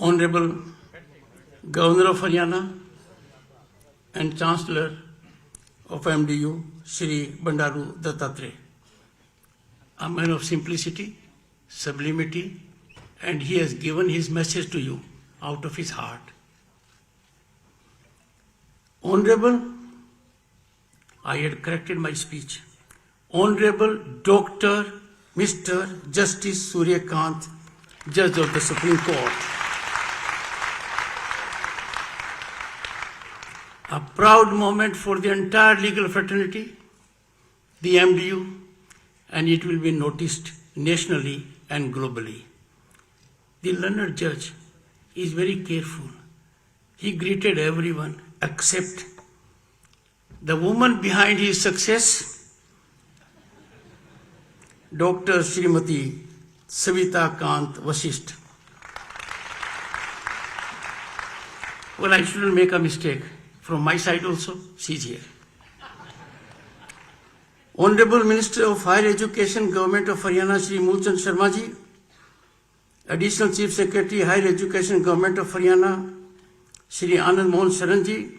Honorable Governor of Haryana and Chancellor of MDU, Shri Bandaru Dattatreya, a man of simplicity, sublimity, and he has given his message to you out of his heart. Honorable, I had corrected my speech. Honorable Dr. Mr. Justice Suryakant, Judge of the Supreme Court. A proud moment for the entire legal fraternity, the MDU, and it will be noticed nationally and globally. The learned judge is very careful. He greeted everyone except the woman behind his success, Dr. Srimati Savita Kant Vasisht. Well, I shouldn't make a mistake. From my side also, she's here. Honorable Minister of Higher Education, Government of Haryana, Shri Mulchand Sharma ji, Additional Chief Secretary, Higher Education, Government of Haryana, Shri Anand Mohan Sharan ji,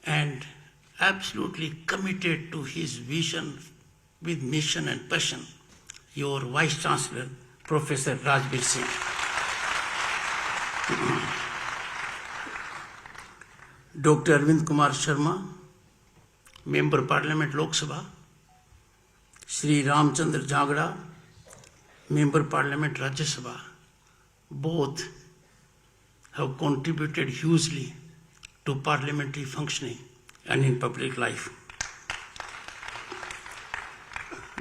and absolutely committed to his vision with mission and passion, your Vice Chancellor, Professor Rajbir Singh. Dr. Arvind Kumar Sharma, Member Parliament Lok Sabha, Shri Ramchandra Jagda, Member Parliament Rajya Sabha, both have contributed hugely to parliamentary functioning and in public life.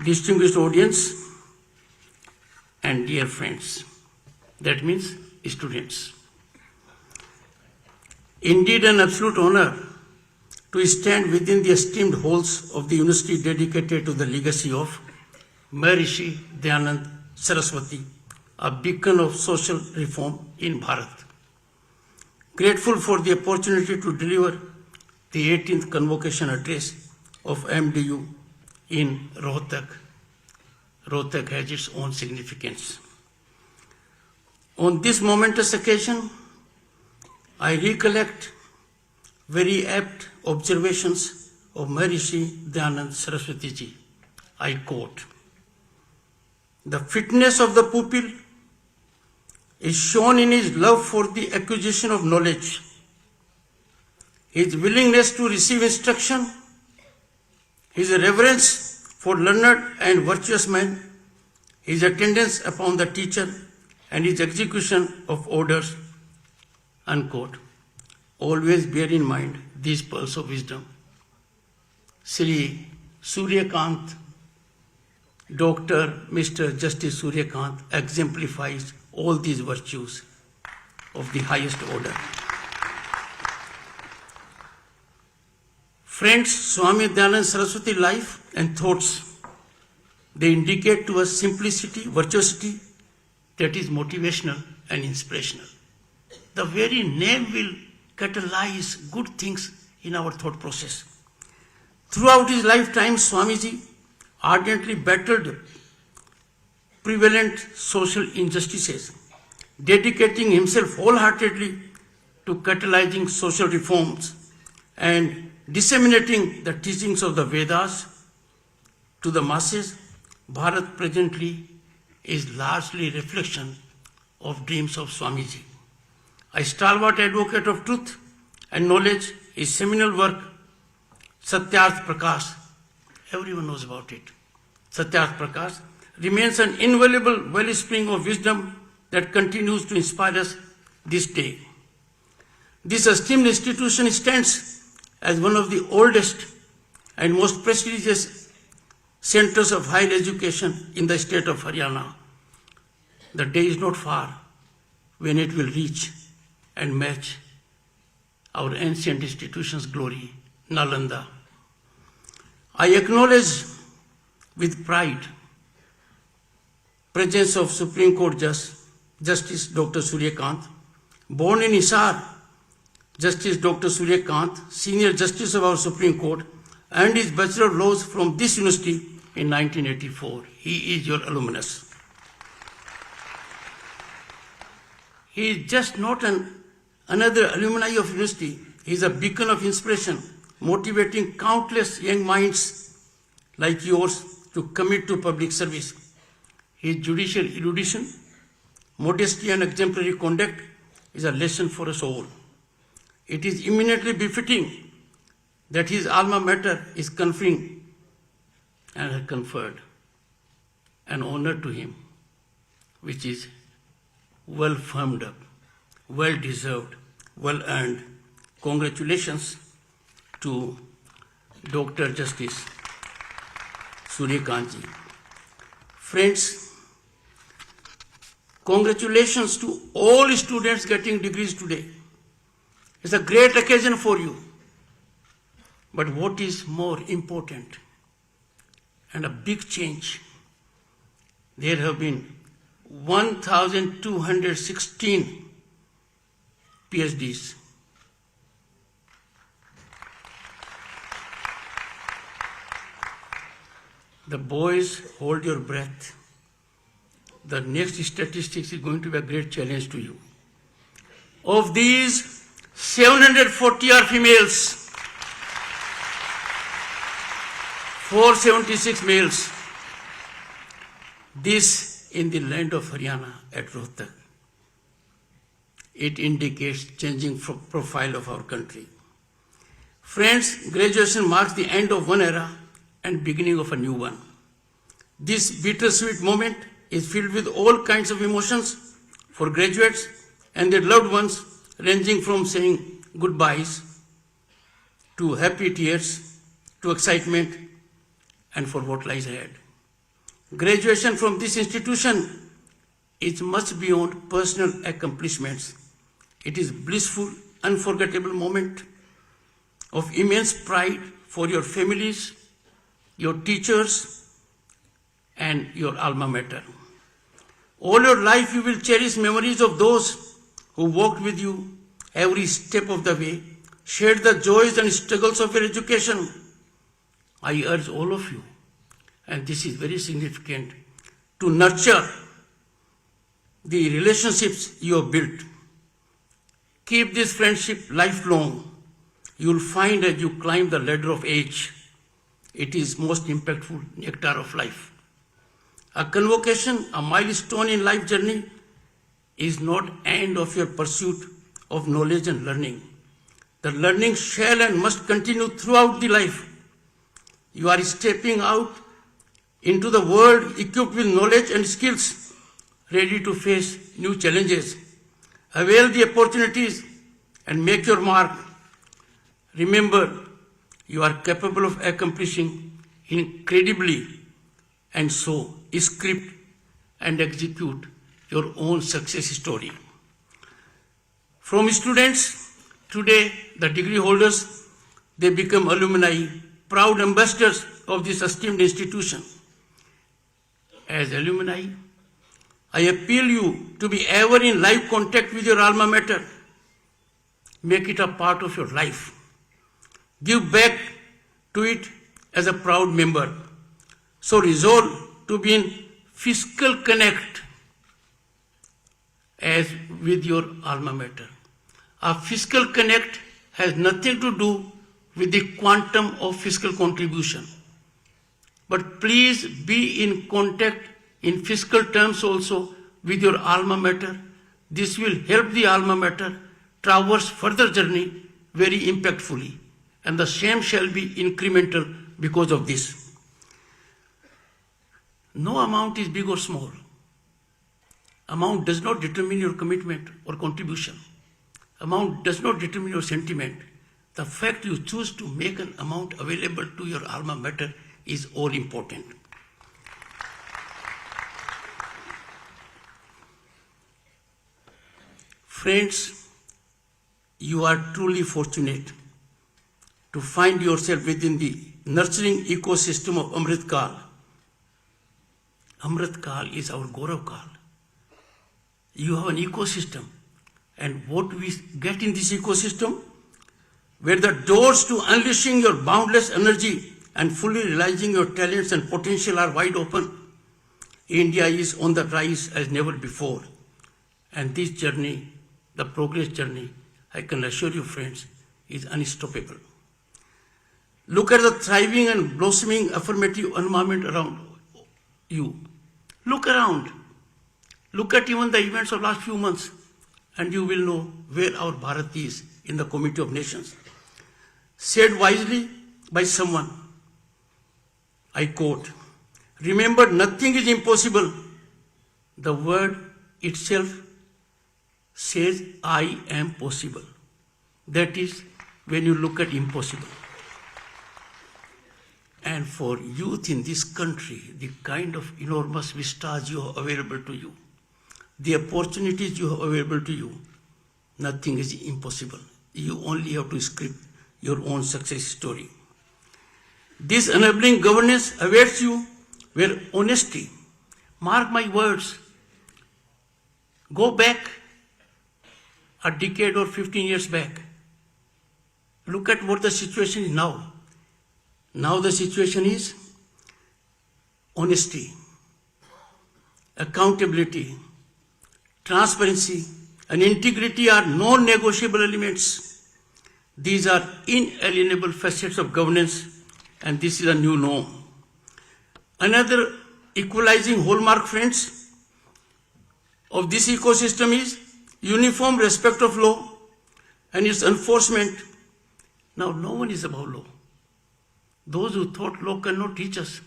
Distinguished audience and dear friends, that means students. Indeed, an absolute honor to stand within the esteemed halls of the university dedicated to the legacy of Maharshi Dayanand Saraswati, a beacon of social reform in Bharat. Grateful for the opportunity to deliver the 18th Convocation address of MDU in Rohtak. Rohtak has its own significance. On this momentous occasion, I recollect very apt observations of Maharshi Dayanand Saraswati ji. I quote, "The fitness of the pupil is shown in his love for the acquisition of knowledge, his willingness to receive instruction, his reverence for learned and virtuous men, his attendance upon the teacher, and his execution of orders." Unquote. Always bear in mind these pearls of wisdom. Shri Suryakant, Dr. Mr. Justice Suryakant exemplifies all these virtues of the highest order. Friends, Swami Dayanand Saraswati life and thoughts, they indicate to us simplicity, virtuosity that is motivational and inspirational. The very name will catalyze good things in our thought process. Throughout his lifetime, Swamiji ardently battled prevalent social injustices, dedicating himself wholeheartedly to catalyzing social reforms and disseminating the teachings of the Vedas to the masses. Bharat presently is largely a reflection of dreams of Swamiji. A stalwart advocate of truth and knowledge, his seminal work, Satyarth Prakash, everyone knows about it. Satyarth Prakash remains an invaluable wellspring of wisdom that continues to inspire us this day. This esteemed institution stands as one of the oldest and most prestigious centers of higher education in the state of Haryana. The day is not far when it will reach and match our ancient institution's glory, Nalanda. I acknowledge with pride presence of Supreme Court Justice Dr. Suryakant, born in Hisar. Justice Dr. Suryakant, Senior Justice of our Supreme Court, earned his Bachelor of Laws from this university in 1984. He is your alumnus. He is just not another alumni of university. He is a beacon of inspiration, motivating countless young minds like yours to commit to public service. His judicial erudition, modesty and exemplary conduct is a lesson for us all. It is eminently befitting that his alma mater is conferring and has conferred an honor to him, which is well firmed up, well deserved, well earned. Congratulations to Dr. Justice Suryakantji. Friends, congratulations to all students getting degrees today. It's a great occasion for you. But what is more important and a big change, there have been 1,216 PhDs. The boys, hold your breath. The next statistics is going to be a great challenge to you. Of these, 740 are females, 476 males. This in the land of Haryana at Rohtak. It indicates changing profile of our country. Friends, graduation marks the end of one era and beginning of a new one. This bittersweet moment is filled with all kinds of emotions for graduates and their loved ones, ranging from saying goodbyes to happy tears to excitement and for what lies ahead. Graduation from this institution is much beyond personal accomplishments. It is blissful, unforgettable moment of immense pride for your families, your teachers, and your alma mater. All your life you will cherish memories of those who walked with you every step of the way, shared the joys and struggles of your education. I urge all of you, and this is very significant, to nurture the relationships you have built. Keep this friendship lifelong. You will find as you climb the ladder of age, it is most impactful nectar of life. A convocation, a milestone in life journey, is not end of your pursuit of knowledge and learning. The learning shall and must continue throughout the life. You are stepping out into the world equipped with knowledge and skills, ready to face new challenges. Avail the opportunities and make your mark. Remember, you are capable of accomplishing incredibly, and so script and execute your own success story. From students, today the degree holders, they become alumni, proud ambassadors of this esteemed institution. As alumni, I appeal you to be ever in live contact with your alma mater. Make it a part of your life. Give back to it as a proud member. So resolve to be in fiscal connect as with your alma mater. A fiscal connect has nothing to do with the quantum of fiscal contribution. But please be in contact in fiscal terms also with your alma mater. This will help the alma mater traverse further journey very impactfully, and the same shall be incremental because of this. No amount is big or small. Amount does not determine your commitment or contribution. Amount does not determine your sentiment. The fact you choose to make an amount available to your alma mater is all important. Friends, you are truly fortunate to find yourself within the nurturing ecosystem of Amrit Kal. Amrit Kal is our Gaurav Kal. You have an ecosystem, and what we get in this ecosystem, where the doors to unleashing your boundless energy and fully realizing your talents and potential are wide open. India is on the rise as never before, And this journey, the progress journey, I can assure you, friends, is unstoppable. Look at the thriving and blossoming affirmative environment around you. Look around. Look at even the events of last few months, and you will know where our Bharat is in the Committee of Nations. Said wisely by someone, I quote, "Remember, nothing is impossible. The word itself says, I am possible." That is when you look at impossible. And for youth in this country, the kind of enormous vistas you have available to you, the opportunities you have available to you, nothing is impossible. You only have to script your own success story. This enabling governance awaits you where honesty, mark my words, go back a decade or 15 years back. Look at what the situation is now. Now the situation is honesty, accountability, transparency, and integrity are non-negotiable elements. These are inalienable facets of governance, and this is a new norm. Another equalizing hallmark, friends, of this ecosystem is uniform respect of law and its enforcement. Now, no one is above law. Those who thought law cannot reach us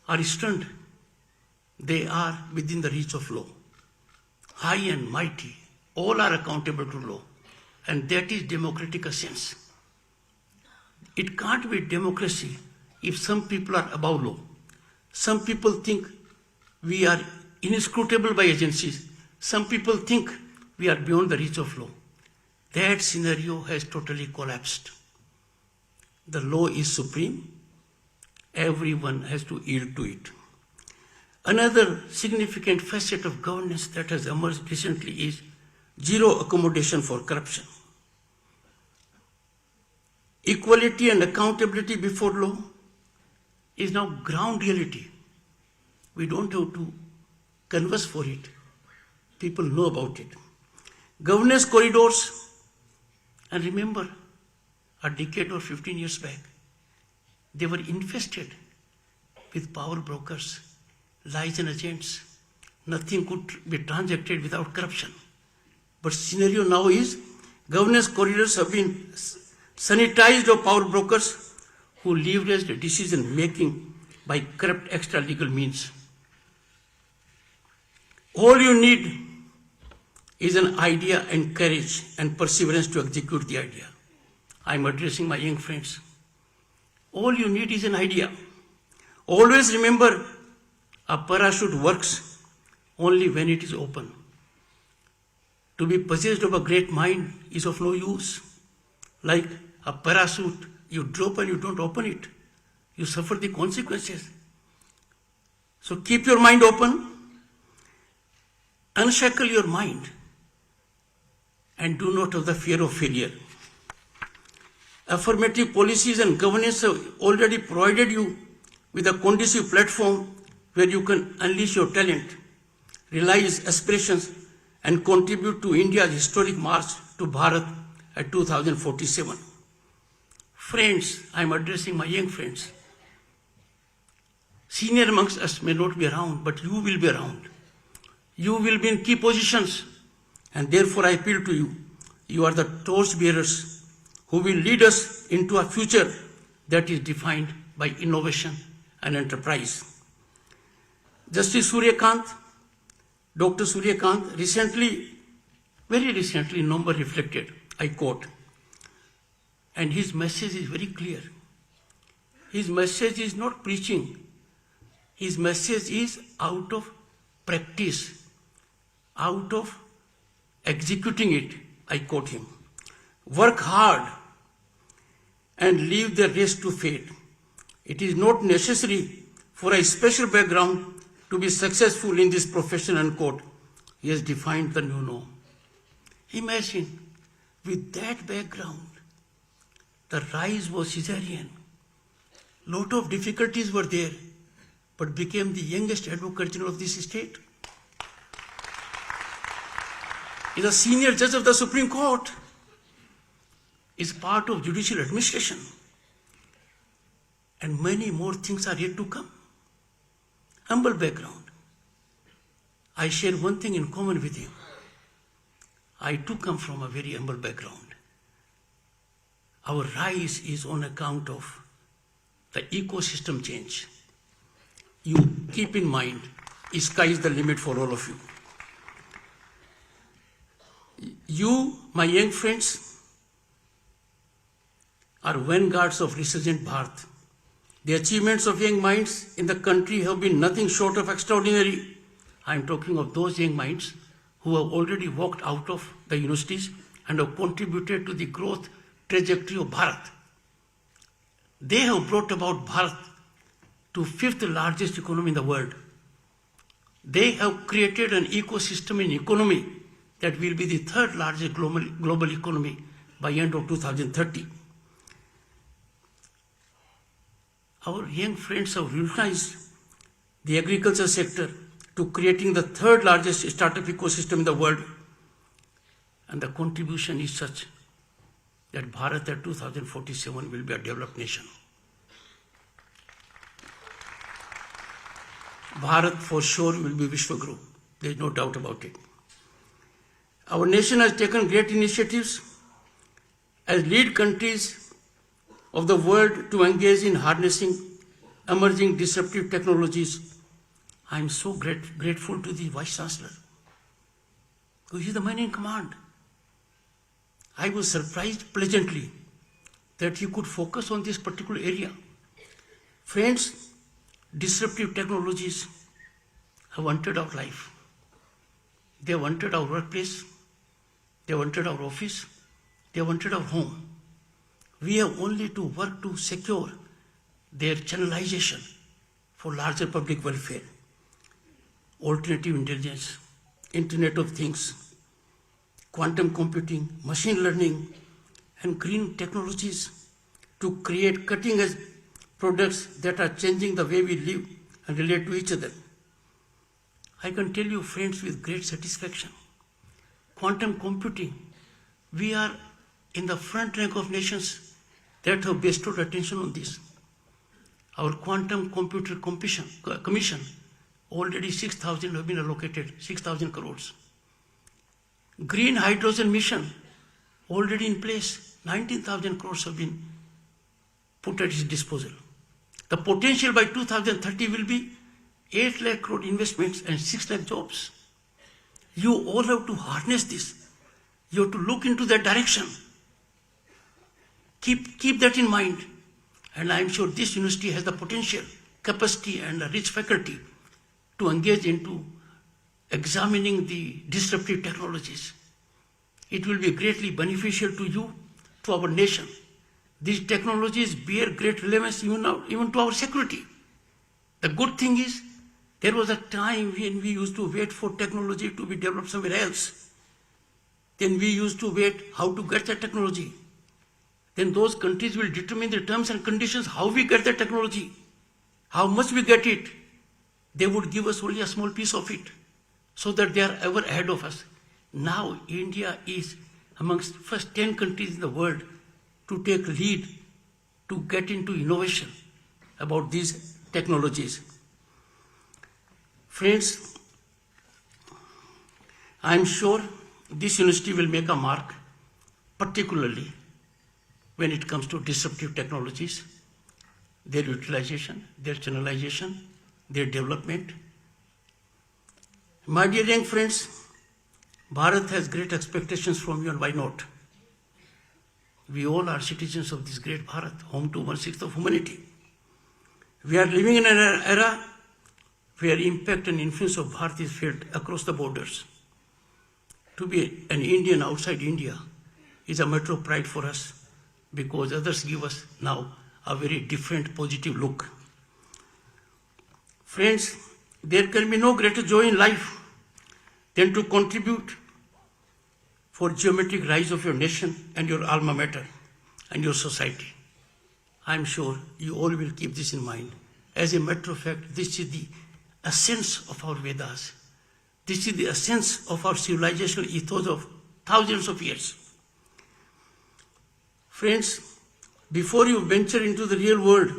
are stunned. They are within the reach of law. High and mighty, all are accountable to law. And that is democratic essence. It can't be democracy if some people are above law. Some people think we are inscrutable by agencies. Some people think we are beyond the reach of law. That scenario has totally collapsed. The law is supreme. Everyone has to yield to it. Another significant facet of governance that has emerged recently is zero accommodation for corruption. Equality and accountability before law is now ground reality. We don't have to converse for it. People know about it. Governance corridors, and remember, a decade or 15 years back, they were infested with power brokers, lies and agents. Nothing could be transacted without corruption. But scenario now is governance corridors have been sanitized of power brokers who leveraged decision making by corrupt extra legal means. All you need is an idea and courage and perseverance to execute the idea. I'm addressing my young friends. All you need is an idea. Always remember, a parachute works only when it is open. To be possessed of a great mind is of no use. Like a parachute, you drop and you don't open it. You suffer the consequences. So keep your mind open, unshackle your mind, and do not have the fear of failure. Affirmative policies and governance have already provided you with a conducive platform where you can unleash your talent, realize aspirations, and contribute to India's historic march to Bharat at 2047. Friends, I am addressing my young friends. Senior amongst us may not be around, but you will be around. You will be in key positions, and therefore I appeal to you. You are the torch bearers who will lead us into a future that is defined by innovation and enterprise. Justice Suryakant, Dr. Suryakant, very recently, November reflected, I quote, and his message is very clear. His message is not preaching. His message is out of practice, out of executing it. I quote him. Work hard and leave the rest to fate. It is not necessary for a special background to be successful in this profession, unquote. He has defined the new norm. Imagine, with that background, the rise was Caesarean. Lot of difficulties were there, but became the youngest advocate general of this state. is a senior judge of the Supreme Court, is part of judicial administration, and many more things are yet to come. Humble background. I share one thing in common with you. I too come from a very humble background. Our rise is on account of the ecosystem change. You keep in mind, sky is the limit for all of you. You, my young friends, are vanguards of resurgent Bharat. The achievements of young minds in the country have been nothing short of extraordinary. I am talking of those young minds who have already walked out of the universities and have contributed to the growth trajectory of Bharat. They have brought about Bharat to fifth largest economy in the world. They have created an ecosystem in economy that will be the third largest global economy by end of 2030. Our young friends have revolutionized the agriculture sector to creating the third largest startup ecosystem in the world. And the contribution is such that Bharat at 2047 will be a developed nation. Bharat for sure will be Vishwaguru. There is no doubt about it. Our nation has taken great initiatives as lead countries of the world to engage in harnessing emerging disruptive technologies. I am so grateful to the Vice Chancellor, who is the man in command. I was surprised pleasantly that he could focus on this particular area. Friends, disruptive technologies have entered our life. They have entered our workplace. They have entered our office. They have entered our home. We have only to work to secure their channelization for larger public welfare. Alternative intelligence, Internet of Things, quantum computing, machine learning, and green technologies to create cutting-edge products that are changing the way we live and relate to each other. I can tell you, friends, with great satisfaction, quantum computing, we are in the front rank of nations that have bestowed attention on this. Our quantum computer commission, already 6,000 have been allocated, 6,000 crores. Green hydrogen mission, already in place, 19,000 crores have been put at its disposal. The potential by 2030 will be 8 lakh crore investments and 6 lakh jobs. You all have to harness this. You have to look into that direction. Keep that in mind. And I am sure this university has the potential, capacity and a rich faculty to engage into examining the disruptive technologies. It will be greatly beneficial to you, to our nation. These technologies bear great relevance even to our security. The good thing is, there was a time when we used to wait for technology to be developed somewhere else. Then we used to wait how to get that technology. Then those countries will determine the terms and conditions how we get that technology, how much we get it. They would give us only a small piece of it so that they are ever ahead of us. Now India is amongst first 10 countries in the world to take lead to get into innovation about these technologies. Friends, I am sure this university will make a mark, particularly when it comes to disruptive technologies, their utilization, their channelization, their development. My dear young friends, Bharat has great expectations from you, and why not? We all are citizens of this great Bharat, home to 1/6 of humanity. We are living in an era where impact and influence of Bharat is felt across the borders. To be an Indian outside India is a matter of pride for us, because others give us now a very different positive look. Friends, there can be no greater joy in life than to contribute for geometric rise of your nation and your alma mater and your society. I am sure you all will keep this in mind. As a matter of fact, this is the essence of our Vedas. This is the essence of our civilizational ethos of thousands of years. Friends, before you venture into the real world,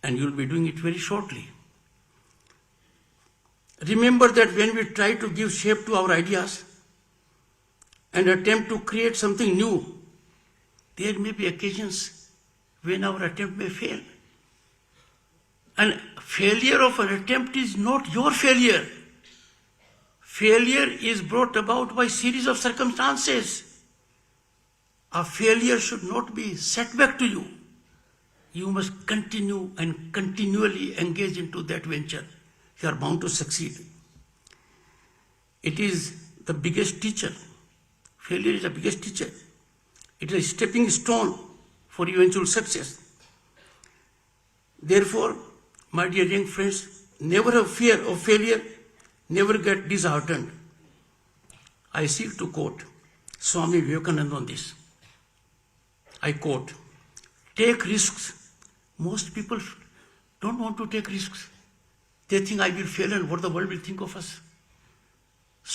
and you'll be doing it very shortly, remember that when we try to give shape to our ideas and attempt to create something new, there may be occasions when our attempt may fail. And failure of an attempt is not your failure. Failure is brought about by series of circumstances. A failure should not be setback to you. You must continue and continually engage into that venture. You are bound to succeed. It is the biggest teacher. Failure is the biggest teacher. It is a stepping stone for eventual success. Therefore, my dear young friends, never have fear of failure, never get disheartened. I seek to quote Swami Vivekananda on this. I quote, "Take risks." Most people don't want to take risks. They think I will fail and what the world will think of us.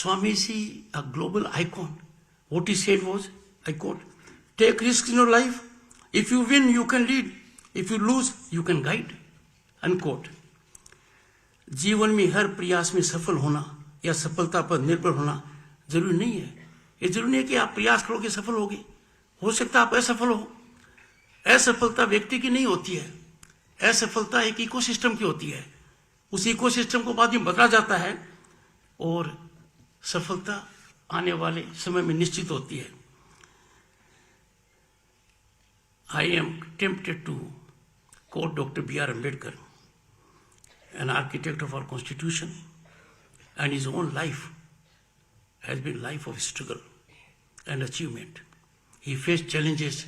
Swamiji, a global icon, what he said was, I quote, "Take risks in your life. If you win, you can lead. If you lose, you can guide." Unquote. जीवन में हर प्रयास में सफल होना या सफलता पर निर्भर होना जरूरी नहीं है. ये जरूरी नहीं है कि आप प्रयास करोगे सफल होगे. हो सकता है आप असफल हो. असफलता व्यक्ति की नहीं होती है. असफलता एक इकोसिस्टम की होती है. उस इकोसिस्टम को बाद में बदला जाता है और सफलता आने वाले समय में निश्चित होती है. I am tempted to quote Dr. B.R. Ambedkar, an architect of our constitution, and his own life has been life of struggle and achievement. He faced challenges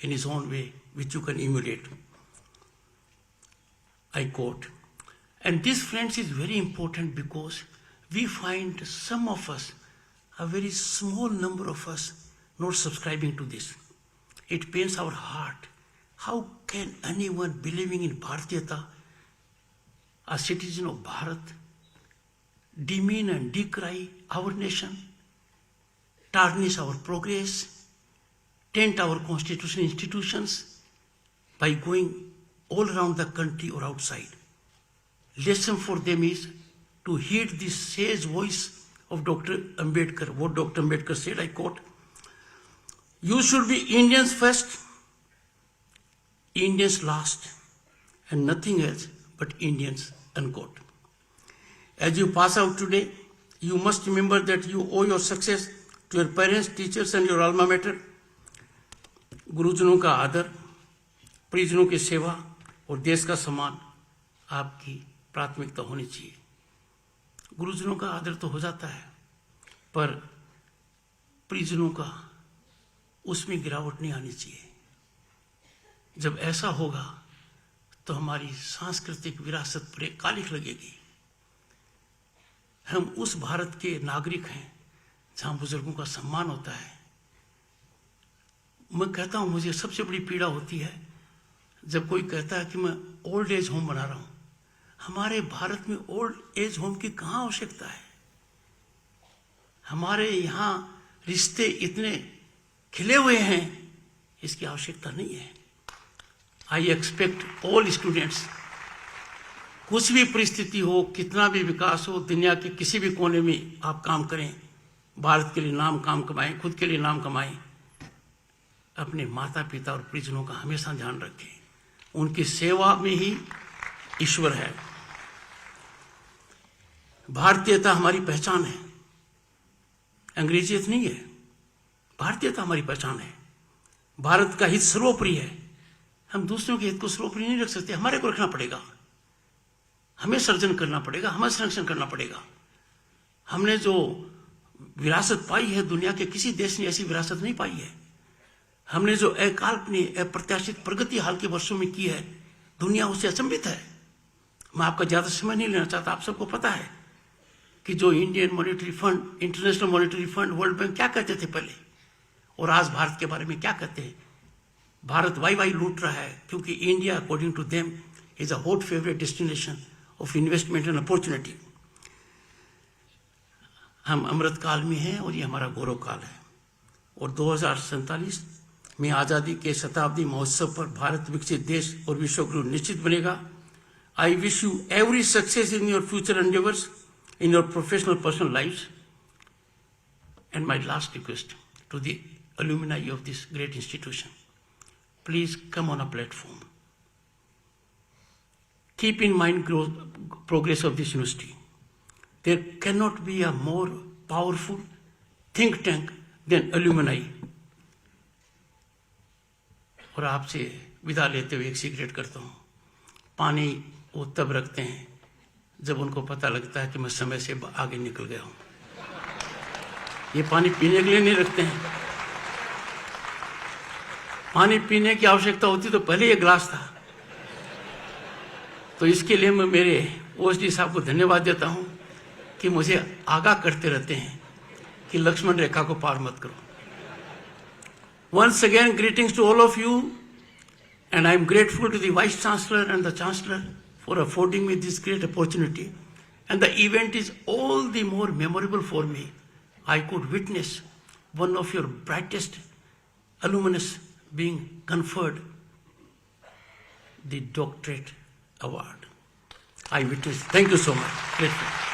in his own way, which you can emulate. I quote, and this, friends, is very important because we find some of us, a very small number of us, not subscribing to this. It pains our heart. How can anyone believing in Bharatiyata, a citizen of Bharat, demean and decry our nation, tarnish our progress, taint our constitutional institutions by going all around the country or outside? Lesson for them is to heed this sage voice of Dr. Ambedkar. What Dr. Ambedkar said, I quote, "You should be Indians first, Indians last, and nothing else but Indians," unquote. As you pass out today, you must remember that you owe your success to your parents, teachers, and your alma mater. गुरुजनों का आदर, परिजनों की सेवा और देश का सम्मान आपकी प्राथमिकता होनी चाहिए. गुरुजनों का आदर तो हो जाता है, पर परिजनों का उसमें गिरावट नहीं आनी चाहिए. जब ऐसा होगा तो हमारी सांस्कृतिक विरासत पर एक कालिख लगेगी. हम उस भारत के नागरिक हैं जहां बुजुर्गों का सम्मान होता है. मैं कहता हूं, मुझे सबसे बड़ी पीड़ा होती है जब कोई कहता है कि मैं ओल्ड एज होम बना रहा हूं. हमारे भारत में ओल्ड एज होम की कहां आवश्यकता है? हमारे यहां रिश्ते इतने खिले हुए हैं, इसकी आवश्यकता नहीं है. आई एक्सपेक्ट ऑल स्टूडेंट्स, कुछ भी परिस्थिति हो, कितना भी विकास हो, दुनिया के किसी भी कोने में आप काम करें, भारत के लिए नाम काम कमाएं, खुद के लिए नाम कमाएं, अपने माता पिता और परिजनों का हमेशा ध्यान रखें. उनकी सेवा में ही ईश्वर है. भारतीयता हमारी पहचान है, अंग्रेजियत नहीं है. भारतीयता हमारी पहचान है. भारत का हित सर्वोपरि है. हम दूसरों के हित को सर्वोपरि नहीं रख सकते. हमारे को रखना पड़ेगा. हमें सर्जन करना पड़ेगा, हमें संरक्षण करना पड़ेगा. हमने जो विरासत पाई है, दुनिया के किसी देश ने ऐसी विरासत नहीं पाई है. हमने जो अकाल्पनिक अप्रत्याशित प्रगति हाल के वर्षों में की है, दुनिया उससे अचंभित है. मैं आपका ज्यादा समय नहीं लेना चाहता. आप सबको पता है कि जो Indian monetary fund, international monetary fund, world bank क्या कहते थे पहले, और आज भारत के बारे में क्या कहते हैं. भारत वाई वाई लूट रहा है क्योंकि India according to them is a hot favourite destination of investment and opportunity. हम अमृत काल में हैं और ये हमारा गौरव काल है। और 2047 में आज़ादी के शताब्दी महोत्सव पर भारत विकसित देश और विश्व गुरु निश्चित बनेगा। I wish you every success in your future endeavors, in your professional, personal lives. And my last request to the alumni of this great institution, please come on a platform. Keep in mind progress of this university. There cannot be a more powerful think tank than alumni. और आपसे विदा लेते हुए एक secret करता हूँ, पानी वो तब रखते हैं जब उनको पता लगता है कि मैं समय से आगे निकल गया हूँ। ये पानी पीने के लिए नहीं रखते हैं। पानी पीने की आवश्यकता होती तो पहले ये गिलास था। तो इसके लिए मैं मेरे ओएसडी साहब को धन्यवाद देता हूँ कि मुझे आगाह करते रहते हैं कि लक्ष्मण रेखा को पार मत करो। Once again, greetings to all of you, and I am grateful to the Vice Chancellor and the Chancellor for affording me this great opportunity. And the event is all the more memorable for me. I could witness one of your brightest alumnus being conferred the doctorate award. I witnessed. Thank you so much. Grateful.